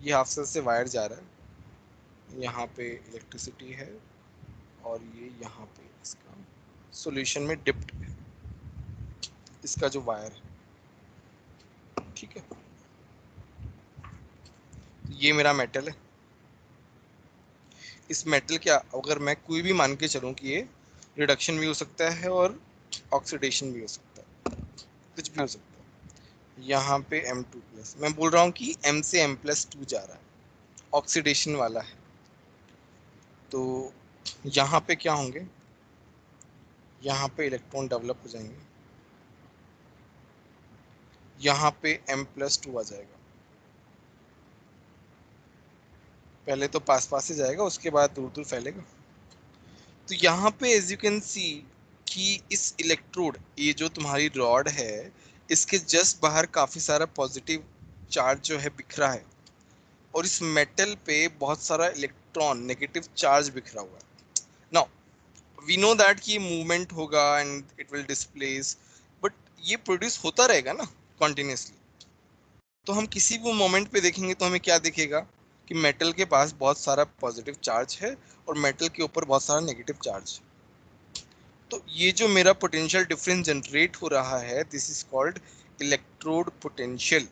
ये हाफ सेल से वायर जा रहा है, यहाँ पे इलेक्ट्रिसिटी है और ये यहाँ पे इसका सॉल्यूशन में डिप्ट है, इसका जो वायर है, ठीक है। ये मेरा मेटल है, इस मेटल क्या अगर मैं कोई भी मान के चलूँ कि ये रिडक्शन भी हो सकता है और ऑक्सीडेशन भी हो सकता है, कुछ भी हो सकता है। यहाँ पे M2+, मैं बोल रहा हूँ कि M से M+2 जा रहा है, ऑक्सीडेशन वाला है। तो यहाँ पे क्या होंगे, यहाँ पे इलेक्ट्रॉन डेवलप हो जाएंगे, यहाँ पे M+2 आ जाएगा। पहले तो पास पास से जाएगा, उसके बाद दूर दूर फैलेगा। तो यहाँ पे एज यू कैन सी कि इस इलेक्ट्रोड, ये जो तुम्हारी रॉड है, इसके जस्ट बाहर काफी सारा पॉजिटिव चार्ज जो है बिखरा है, और इस मेटल पे बहुत सारा इलेक्ट्रॉन नेगेटिव चार्ज बिखरा हुआ है। नाउ वी नो दैट कि ये मूवमेंट होगा and it will displace, but ये प्रोड्यूस होता रहेगा ना कॉन्टिन्यूसली। तो हम किसी भी मोमेंट पे देखेंगे तो हमें क्या दिखेगा कि मेटल के पास बहुत सारा पॉजिटिव चार्ज है और मेटल के ऊपर बहुत सारा नेगेटिव चार्ज। तो ये जो मेरा पोटेंशियल डिफरेंस जनरेट हो रहा है, this is called electrode potential.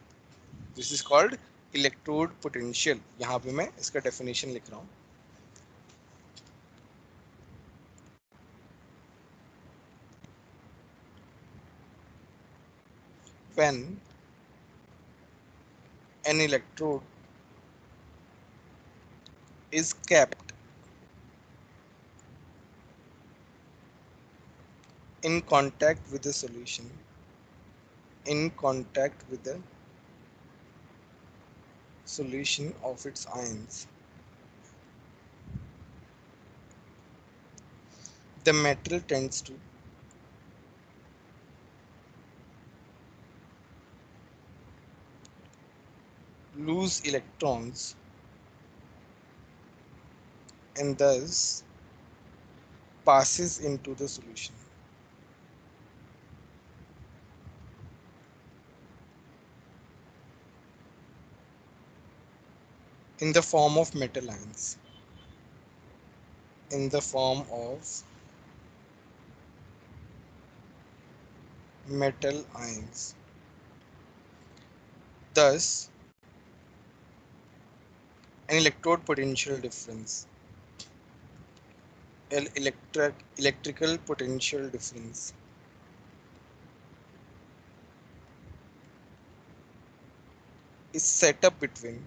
This is called electrode potential. यहाँ पे मैं इसका डेफिनेशन लिख रहा हूँ। When an electrode is kept in contact with the solution, in contact with the solution of its ions, the metal tends to lose electrons and thus passes into the solution. In the form of metal ions. In the form of metal ions. Thus, an electrode potential difference, electrical potential difference, is set up between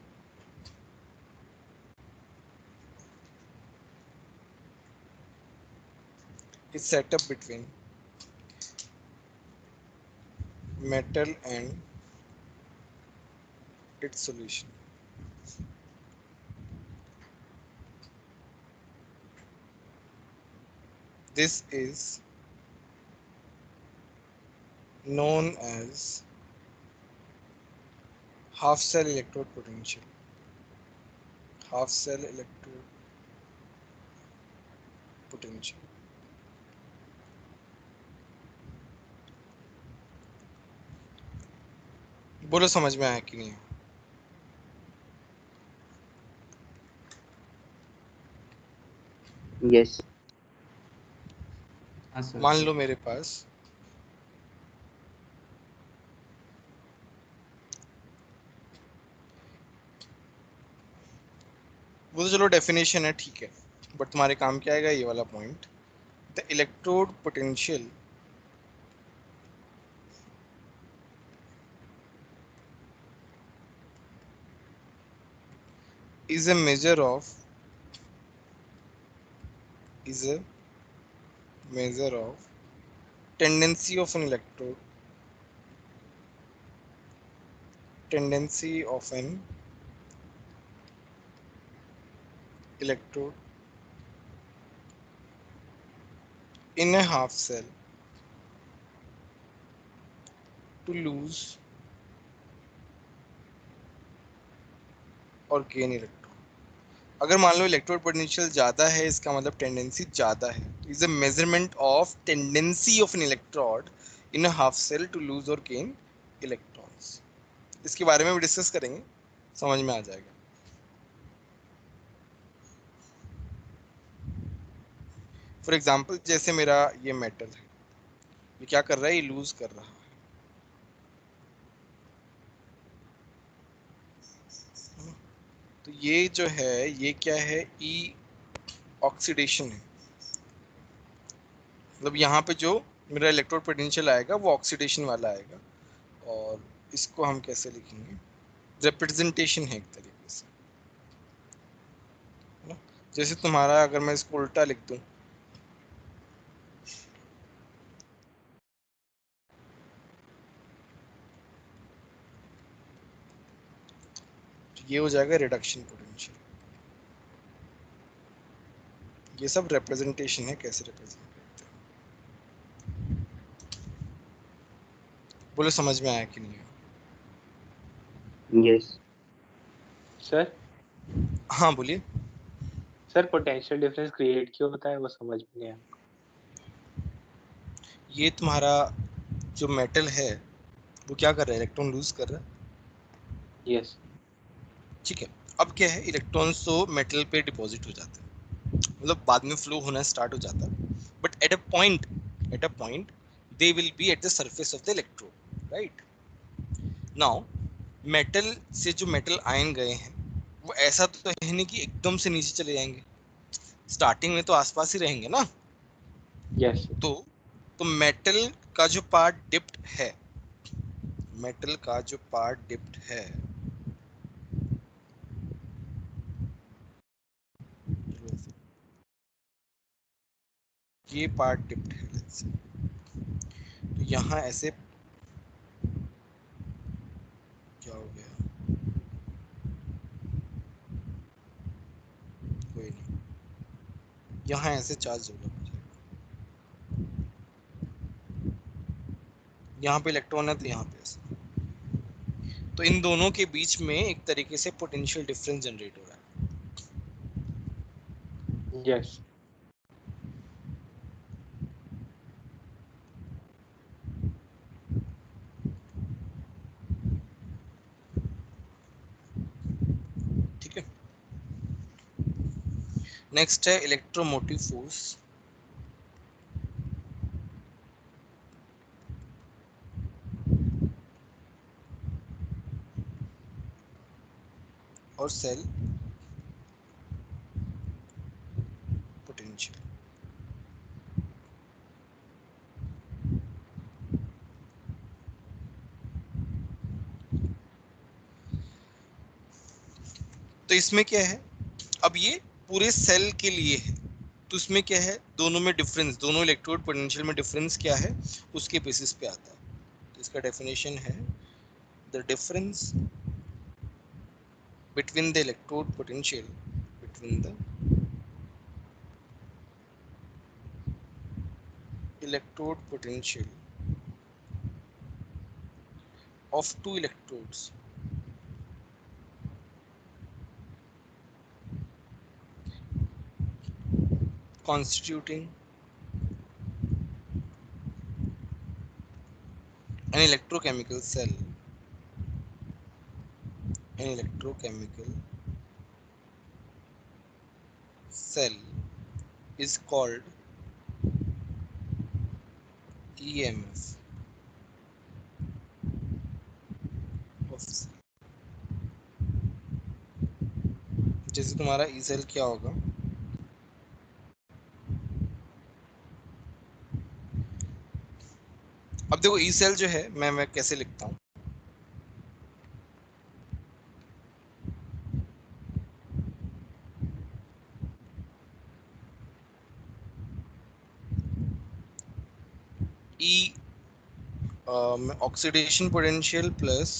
metal and its solution. This is known as half cell electrode potential. Half cell electrode potential. बोलो समझ में आया कि नहीं? Yes. हाँ sir. मान लो मेरे पास वो तो चलो डेफिनेशन है, ठीक है, बट तुम्हारे काम क्या आएगा ये वाला point. The electrode potential is a measure of tendency of an electrode in a half cell to lose or gain electron। अगर मान लो इलेक्ट्रोड पोटेंशियल ज्यादा है, इसका मतलब टेंडेंसी ज्यादा है। Is a measurement of tendency of an electrode in a half cell to lose और gain electrons. इसके बारे में भी डिस्कस करेंगे, समझ में आ जाएगा। फॉर एग्जाम्पल जैसे मेरा ये मेटल है, ये क्या कर रहा है, ये लूज कर रहा है। तो ये जो है ये क्या है, ई ऑक्सीडेशन है। मतलब यहाँ पे जो मेरा इलेक्ट्रोड पोटेंशियल आएगा वो ऑक्सीडेशन वाला आएगा। और इसको हम कैसे लिखेंगे, रिप्रेजेंटेशन है एक तरीके से, है ना? जैसे तुम्हारा अगर मैं इसको उल्टा लिख दूं, तो ये हो जाएगा रिडक्शन पोटेंशियल। ये सब रिप्रेजेंटेशन है, कैसे रिप्रेजेंट करते हैं। बोले समझ में आया कि नहीं आया? यस सर हाँ बोलिए। सर पोटेंशियल डिफरेंस क्रिएट क्यों होता है वो समझ में नहीं आया। ये तुम्हारा जो मेटल है वो क्या कर रहा है, इलेक्ट्रॉन लूज कर रहा है, यस ठीक है। अब क्या है, इलेक्ट्रॉन्स तो मेटल पे डिपॉजिट हो जाते हैं, मतलब बाद में फ्लो होना स्टार्ट हो जाता है, but at a point they will be at the surface of the electrode, right. Now metal से जो मेटल आयन गए हैं वो ऐसा तो है नहीं कि एकदम से नीचे चले जाएंगे, स्टार्टिंग में तो आसपास ही रहेंगे ना। यस तो मेटल का जो पार्ट डिप्ट है, मेटल का जो पार्ट डिप्ट है, ये पार्ट डिप्ट है, let's say, तो यहाँ ऐसे क्या हो गया, कोई नहीं, यहाँ ऐसे चार्ज डेवलप हो जाएगा, यहाँ पे इलेक्ट्रॉन है तो यहाँ पे ऐसे, तो इन दोनों के बीच में एक तरीके से पोटेंशियल डिफरेंस जनरेट हो रहा है। यस ठीक है। नेक्स्ट है इलेक्ट्रोमोटिव फोर्स। और सेल पोटेंशियल। तो इसमें क्या है, अब ये पूरे सेल के लिए है, तो इसमें क्या है, दोनों में डिफरेंस, दोनों इलेक्ट्रोड पोटेंशियल में डिफरेंस क्या है उसके बेसिस पे आता है। तो इसका डेफिनेशन है the difference between the electrode potential between the electrode potential of two electrodes constituting an electrochemical cell. An electrochemical cell is called EMF of cell. जैसे तुम्हारा ई सेल क्या होगा, अब देखो ई सेल जो है मैं कैसे लिखता हूँ, E oxidation potential plus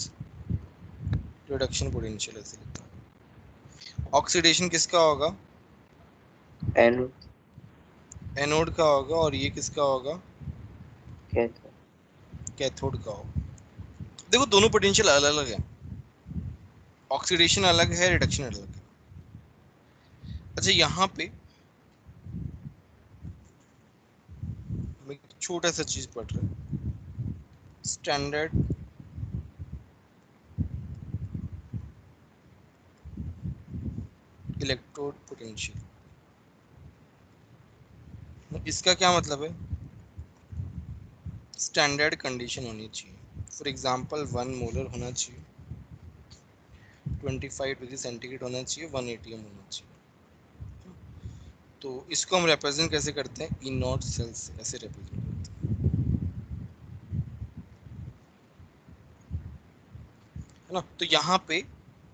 reduction potential ऐसे लिखता हूँ। ऑक्सीडेशन किसका होगा, एनोड एनोड का होगा, और ये किसका होगा, कैथोड कैथोड का होगा। देखो दोनों पोटेंशियल अलग अलग है, ऑक्सीडेशन अलग है, रिडक्शन अलग है। अच्छा यहाँ पे हम एक छोटा सा चीज पढ़ रहे हैं, स्टैंडर्ड इलेक्ट्रोड पोटेंशियल। इसका क्या मतलब है, स्टैंडर्ड कंडीशन होनी चाहिए। फॉर एग्जांपल 1 मोलर होना चाहिए, 25 डिग्री सेंटीग्रेड होना चाहिए, 1 एटीएम होना चाहिए। तो इसको हम रिप्रेजेंट कैसे करते हैं, ई नॉट सेल से ऐसे रिप्रेजेंट करते हैं, है ना। तो यहाँ पे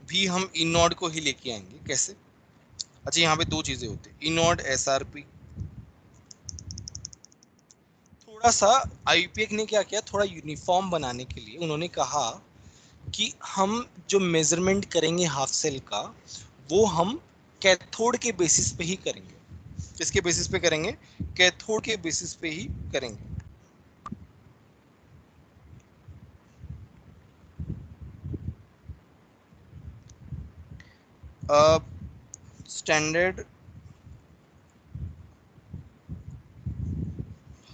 भी हम ई नॉट को ही लेके आएंगे, कैसे। अच्छा यहाँ पे दो चीजें होती है, ई नॉट एसआरपी। थोड़ा सा आईयूपीएक ने क्या किया, थोड़ा यूनिफॉर्म बनाने के लिए उन्होंने कहा कि हम जो मेजरमेंट करेंगे हाफ सेल का वो हम कैथोड के बेसिस पे ही करेंगे। किसके बेसिस पे करेंगे, कैथोड के बेसिस पे ही करेंगे। Standard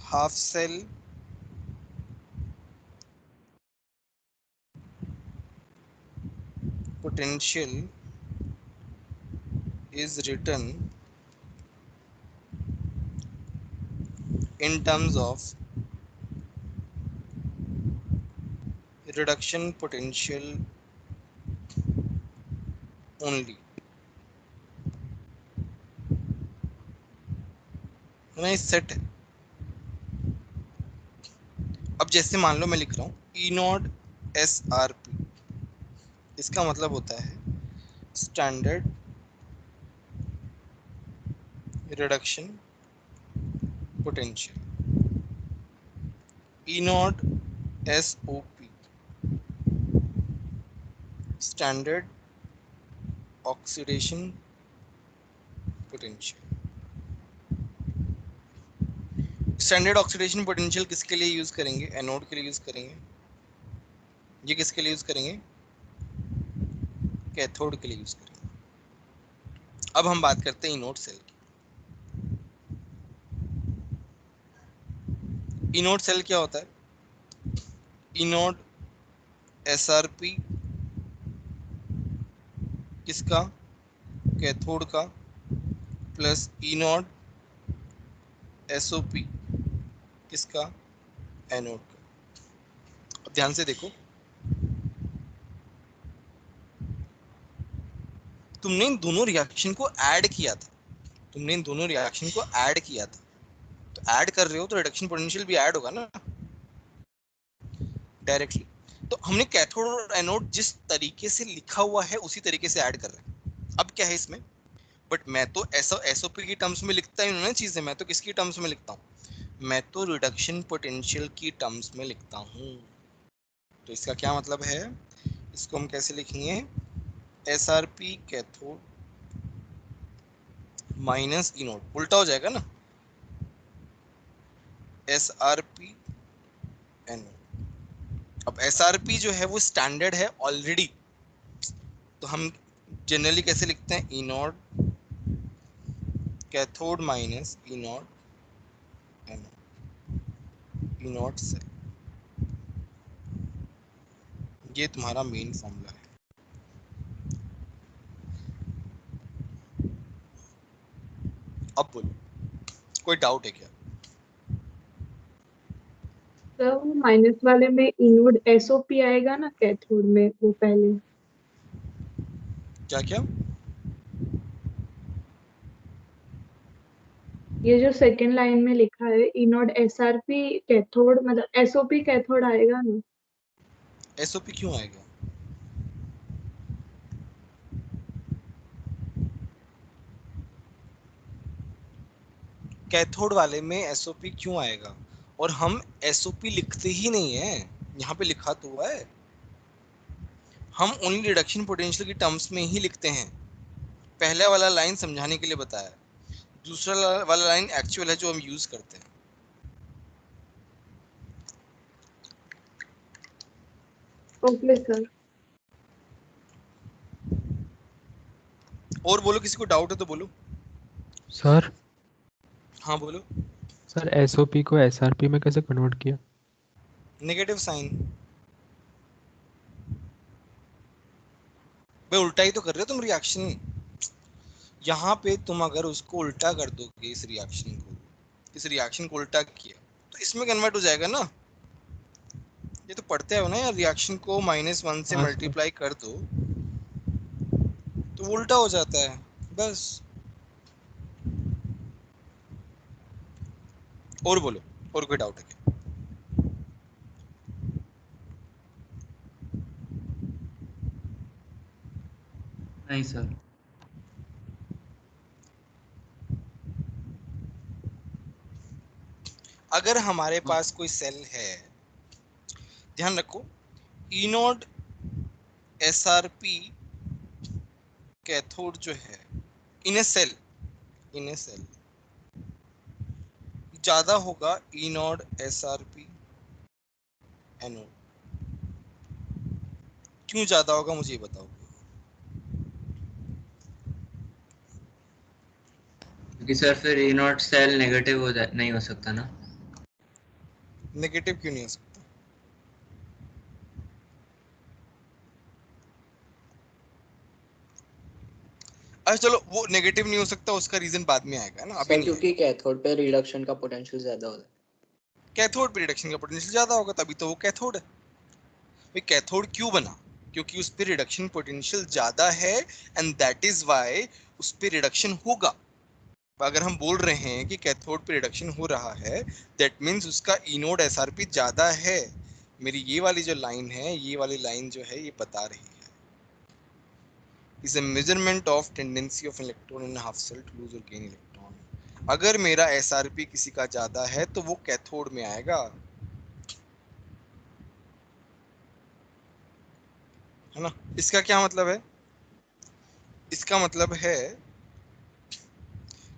half cell potential is written in terms of reduction potential only. नहीं सेट है। अब जैसे मान लो मैं लिख रहा हूँ E naught S R P, इसका मतलब होता है standard reduction potential. E naught S O P standard oxidation potential. Standard oxidation potential किसके लिए यूज करेंगे? एनोड के लिए यूज करेंगे। ये किसके लिए यूज करेंगे? कैथोड के लिए यूज करेंगे। अब हम बात करते हैं इनोड सेल की। इनोड सेल क्या होता है? इनोड एसआरपी किसका? कैथोड का, प्लस इनोड एसओपी किसका? एनोड का। अब ध्यान से देखो, तुमने इन दोनों रिएक्शन को ऐड किया था, तुमने इन दोनों रिएक्शन को ऐड किया था, तो ऐड कर रहे हो तो रिडक्शन पोटेंशियल भी ऐड होगा ना डायरेक्टली। तो हमने कैथोड और एनोड जिस तरीके से लिखा हुआ है उसी तरीके से ऐड कर रहे हैं। अब क्या है इसमें, बट मैं तो ऐसा एसओपी की टर्म्स में लिखता ही नहीं ना चीजें, मैं तो किसकी टर्म्स में लिखता हूँ? मैं तो रिडक्शन पोटेंशियल की टर्म्स में लिखता हूँ। तो इसका क्या मतलब है, इसको हम कैसे लिखेंगे? S R P cathode minus inode, उल्टा हो जाएगा ना, एस आर पी एनोड। अब एस आर पी जो है वो स्टैंडर्ड है ऑलरेडी, तो हम जनरली कैसे लिखते हैं? E naught cathode minus E naught anode, E naught cell. ये तुम्हारा मेन फॉर्मूला है। अब बोलो, कोई डाउट है क्या? सर वो माइनस वाले में इनोड एसओपी आएगा ना कैथोड में, वो पहले। क्या क्या? ये जो सेकंड लाइन में लिखा है इनोड एसआरपी कैथोड, मतलब एसओपी कैथोड आएगा ना। एसओपी क्यों आएगा? कैथोड वाले में एसओपी क्यों आएगा? और हम एसओपी लिखते ही नहीं है, यहाँ पे लिखा तो हुआ है, हम ओनली रिडक्शन पोटेंशियल की टर्म्स में ही लिखते हैं। पहला वाला लाइन समझाने के लिए बताया, दूसरा वाला लाइन एक्चुअल है जो हम यूज करते हैं। Okay sir. और बोलो, किसी को डाउट है तो बोलो। सर हाँ बोलो। सर एसओपी को एसआरपी में कैसे कन्वर्ट किया? Negative sign. भाई उल्टा ही तो कर रहे हो तुम रिएक्शन। यहाँ पे तुम अगर उसको उल्टा कर दोगे, इस रिएक्शन को उल्टा किया तो इसमें कन्वर्ट हो जाएगा ना। ये तो पढ़ते हो ना यार, रिएक्शन को -1 से हाँ सर। मल्टीप्लाई कर दो तो वो उल्टा हो जाता है, बस। और बोलो, और कोई डाउट है क्या? नहीं सर। अगर हमारे पास कोई सेल है, ध्यान रखो, E naught S R P cathode जो है इन ए सेल ज्यादा होगा E naught S R P anode. क्यों ज्यादा होगा मुझे ये बताओ। कि सर फिर ई नॉट सेल नेगेटिव हो जाए, नहीं हो सकता ना? नेगेटिव क्यों नहीं हो सकता? अच्छा चलो, वो नेगेटिव नहीं हो सकता उसका रीजन बाद में आएगा ना, अभी सर नहीं क्योंकि कैथोड पे रिडक्शन का पोटेंशियल ज्यादा होता है। कैथोड पे रिडक्शन का पोटेंशियल ज्यादा होगा, तभी तो वो कैथोड है भाई। कैथोड क्यों बना? क्योंकि उस पे रिडक्शन पोटेंशियल ज्यादा है, एंड दैट इज व्हाई उस पे रिडक्शन होगा। अगर हम बोल रहे हैं कि कैथोड पे रिडक्शन हो रहा है, दैट मींस उसका इनोड एसआरपी ज्यादा है। मेरी ये वाली जो लाइन है, ये वाली लाइन जो है, ये बता रही है is a measurement of tendency of electron in a half cell to lose or gain electron. अगर मेरा SRP किसी का ज्यादा है तो वो कैथोड में आएगा, है ना? इसका क्या मतलब है? इसका मतलब है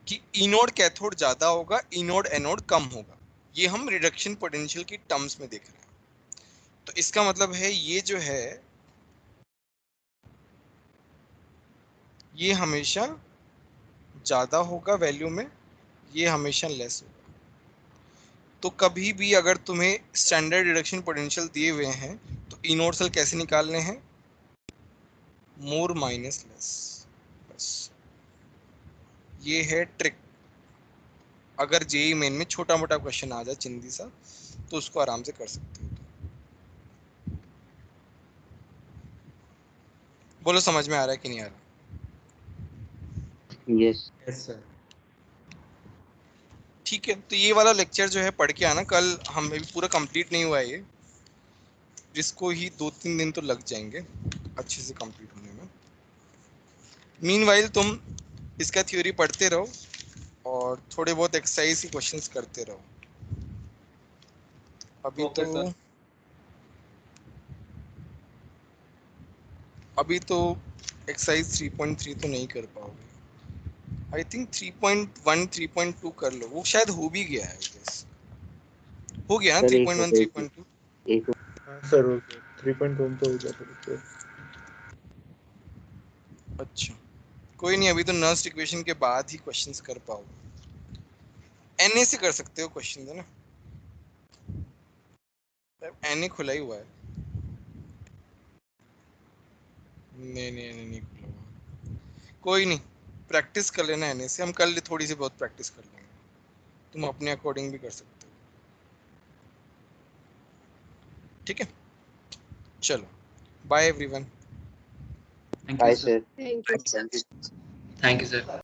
कि इनोड कैथोड ज्यादा होगा, इनोड एनोड कम होगा। ये हम रिडक्शन पोटेंशियल की टर्म्स में देख रहे हैं। तो इसका मतलब है ये जो है, ये हमेशा ज्यादा होगा वैल्यू में, ये हमेशा लेस होगा। तो कभी भी अगर तुम्हें स्टैंडर्ड रिडक्शन पोटेंशियल दिए हुए हैं तो इनोड सेल कैसे निकालने हैं? मोर माइनस लेस, बस ये है ट्रिक। अगर जेई मेन में छोटा मोटा क्वेश्चन आ जाए चिंदी सा, तो उसको आराम से कर सकते हो। बोलो समझ में आ रहा है कि नहीं आ रहा? Yes yes sir. ठीक है, तो ये वाला लेक्चर जो है पढ़ के आना। कल हमें भी पूरा कंप्लीट नहीं हुआ है ये, जिसको ही 2-3 दिन तो लग जाएंगे अच्छे से कंप्लीट होने में। मीनवाइल तुम इसका थ्योरी पढ़ते रहो और थोड़े बहुत एक्सरसाइज के क्वेश्चंस करते रहो। अभी ओके तो सर। अभी तो एक्सरसाइज 3.3 तो नहीं कर पाओगे। आई थिंक 3.1 3.2 कर लो, वो शायद हो भी गया है। गेस हो गया ना सर, 3.1 3.2? एक हाँ सर, हो गया 3.1 तो हो गया सर। अच्छा कोई नहीं, अभी तो नर्स्ट इक्वेशन के बाद ही क्वेश्चंस कर पाओगे। एनए से कर सकते हो क्वेश्चन, है ना? एनए खुला ही हुआ है। नहीं खुला हुआ। कोई नहीं, प्रैक्टिस कर लेना एनए से। हम कल थोड़ी सी बहुत प्रैक्टिस कर लेंगे, तुम अपने अकॉर्डिंग भी कर सकते हो। ठीक है, चलो bye everyone. Thank you bye sir. Sir. Thank you. Sir thank you sir.